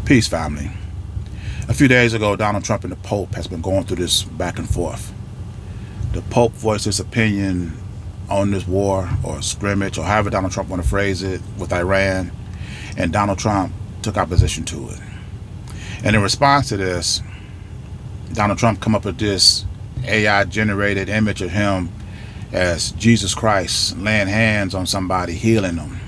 Peace, family. A few days ago, Donald Trump and the Pope has been going through this back and forth. The Pope voiced his opinion on this war or scrimmage, or however Donald Trump want to phrase it, with Iran, and Donald Trump took opposition to it. And in response to this, Donald Trump come up with this AI-generated image of him as Jesus Christ laying hands on somebody, healing them.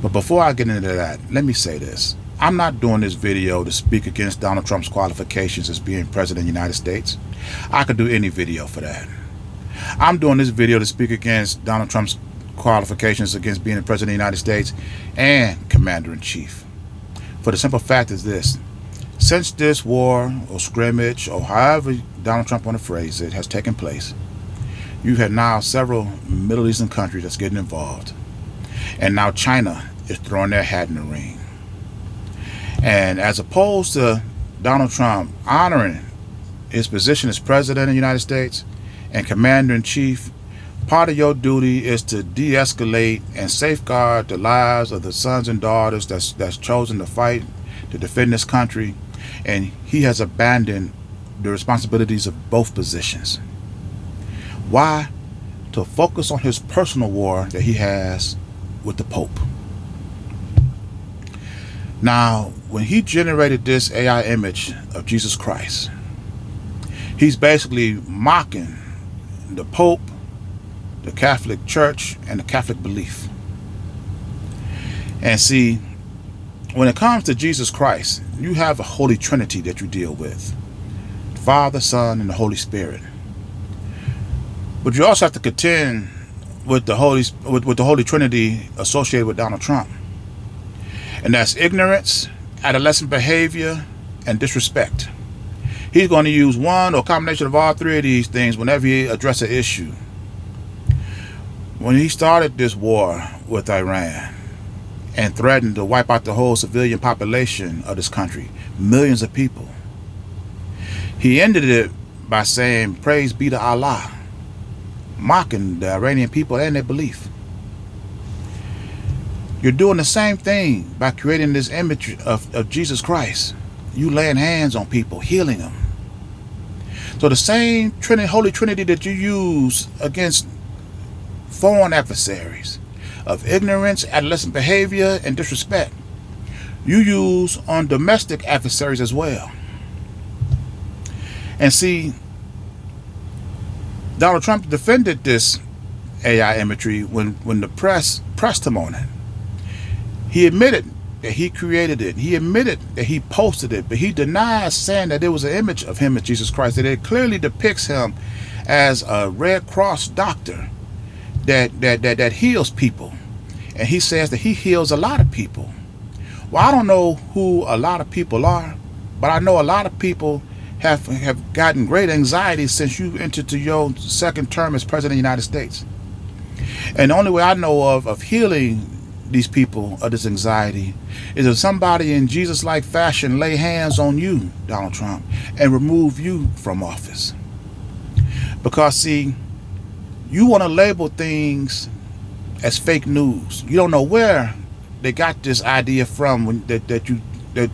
But before I get into that, let me say this. I'm not doing this video to speak against Donald Trump's qualifications as being president of the United States. I could do any video for that. I'm doing this video to speak against Donald Trump's qualifications against being the president of the United States and commander-in-chief. For the simple fact is this: since this war or scrimmage, or however Donald Trump want to phrase it, has taken place, you've had now several Middle Eastern countries that's getting involved. And now China is throwing their hat in the ring. And as opposed to Donald Trump honoring his position as president of the United States and commander-in-chief, part of your duty is to de-escalate and safeguard the lives of the sons and daughters that's chosen to fight to defend this country. And he has abandoned the responsibilities of both positions. Why? To focus on his personal war that he has with the Pope. Now, when he generated this AI image of Jesus Christ, he's basically mocking the Pope, the Catholic Church, and the Catholic belief. And see, when it comes to Jesus Christ, you have a Holy Trinity that you deal with: Father, Son, and the Holy Spirit. But you also have to contend with the Holy Trinity associated with Donald Trump. And that's ignorance, adolescent behavior, and disrespect. He's going to use one or a combination of all three of these things whenever he addresses an issue. When he started this war with Iran and threatened to wipe out the whole civilian population of this country, millions of people, he ended it by saying, "Praise be to Allah," mocking the Iranian people and their belief. You're doing the same thing by creating this image of Jesus Christ. You laying hands on people, healing them. So the same Holy Trinity that you use against foreign adversaries of ignorance, adolescent behavior, and disrespect, you use on domestic adversaries as well. And see, Donald Trump defended this AI imagery when the press pressed him on it. He admitted that he created it. He admitted that he posted it, but he denies saying that there was an image of him as Jesus Christ, that it clearly depicts him as a Red Cross doctor that heals people. And he says that he heals a lot of people. Well, I don't know who a lot of people are, but I know a lot of people have gotten great anxiety since you entered your second term as president of the United States. And the only way I know of healing these people of this anxiety is if somebody in Jesus-like fashion lay hands on you, Donald Trump, and remove you from office. Because see, you want to label things as fake news. You don't know where they got this idea from when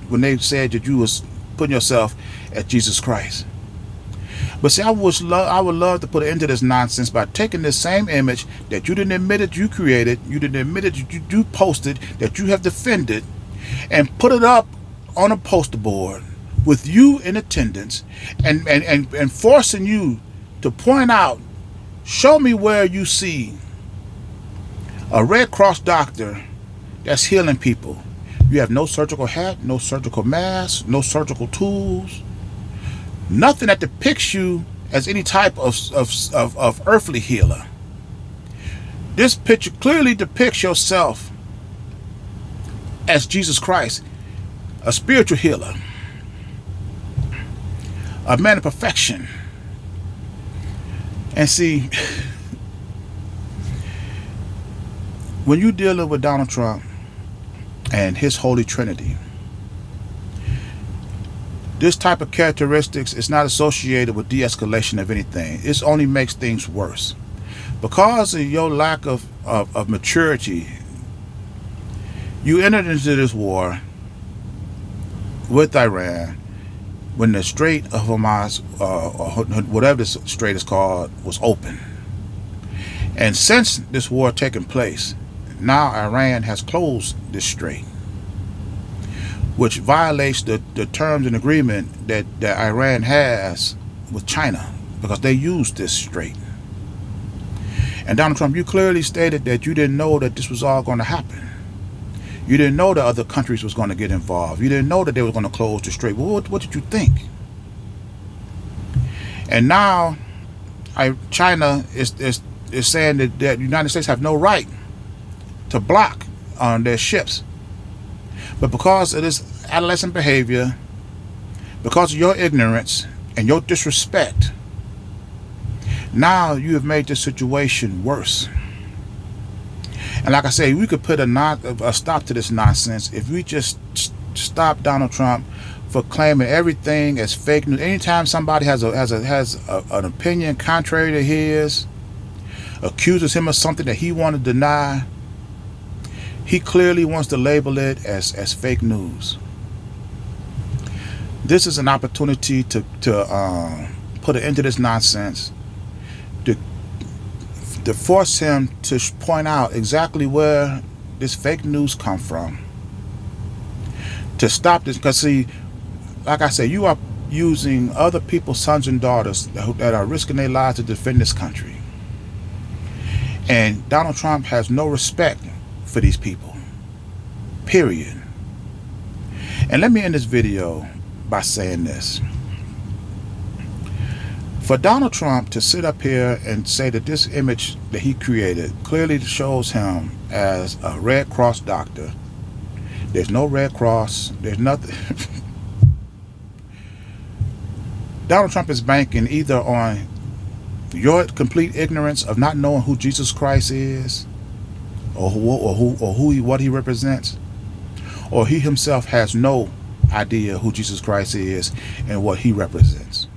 when they said that you was putting yourself as Jesus Christ. But see, I would love to put an end to this nonsense by taking this same image that you didn't admit that you created, you didn't admit that you posted, that you have defended, and put it up on a poster board with you in attendance, and forcing you to point out, show me where you see a Red Cross doctor that's healing people. You have no surgical hat, no surgical mask, no surgical tools, nothing that depicts you as any type of earthly healer. This picture clearly depicts yourself as Jesus Christ, a spiritual healer, a man of perfection. And see, when you're dealing with Donald Trump and his Holy Trinity, this type of characteristics is not associated with de-escalation of anything. It only makes things worse. Because of your lack of maturity, you entered into this war with Iran when the Strait of Hormuz, or whatever this strait is called, was open. And since this war taking place, now Iran has closed this strait, which violates the terms and agreement that Iran has with China, because they use this strait. And Donald Trump, you clearly stated that you didn't know that this was all going to happen. You didn't know that other countries was going to get involved. You didn't know that they were going to close the strait. Well, what did you think? And now China is saying that the United States have no right to block on their ships. But because of this adolescent behavior, because of your ignorance and your disrespect, now you have made this situation worse. And like I say, we could put a stop to this nonsense if we just stop Donald Trump for claiming everything as fake news. Anytime somebody has an opinion contrary to his, accuses him of something that he wanted to deny, he clearly wants to label it as fake news. This is an opportunity to put an end to this nonsense, to force him to point out exactly where this fake news come from, to stop this. Because see, like I said, you are using other people's sons and daughters that are risking their lives to defend this country, and Donald Trump has no respect for these people, period. And let me end this video by saying this. For Donald Trump to sit up here and say that this image that he created clearly shows him as a Red Cross doctor. There's no Red Cross. There's nothing. Donald Trump is banking either on your complete ignorance of not knowing who Jesus Christ is, or what he represents, or he himself has no idea who Jesus Christ is and what he represents.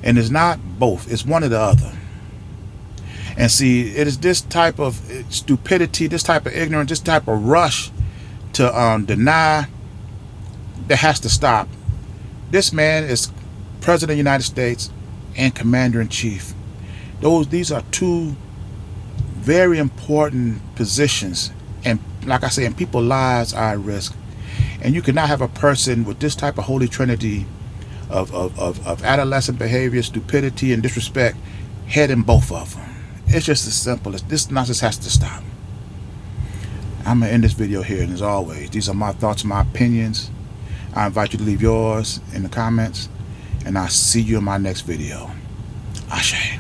And it's not both, it's one or the other. And see, it is this type of stupidity, this type of ignorance, this type of rush to deny that has to stop. This man is President of the United States and Commander-in-Chief. These are two very important positions, and like I say, and people's lives are at risk. And you cannot have a person with this type of holy trinity of adolescent behavior, stupidity, and disrespect heading both of them. It's just as simple as this nonsense has to stop. I'm going to end this video here, and as always, these are my thoughts, my opinions. I invite you to leave yours in the comments, and I'll see you in my next video. Ashe.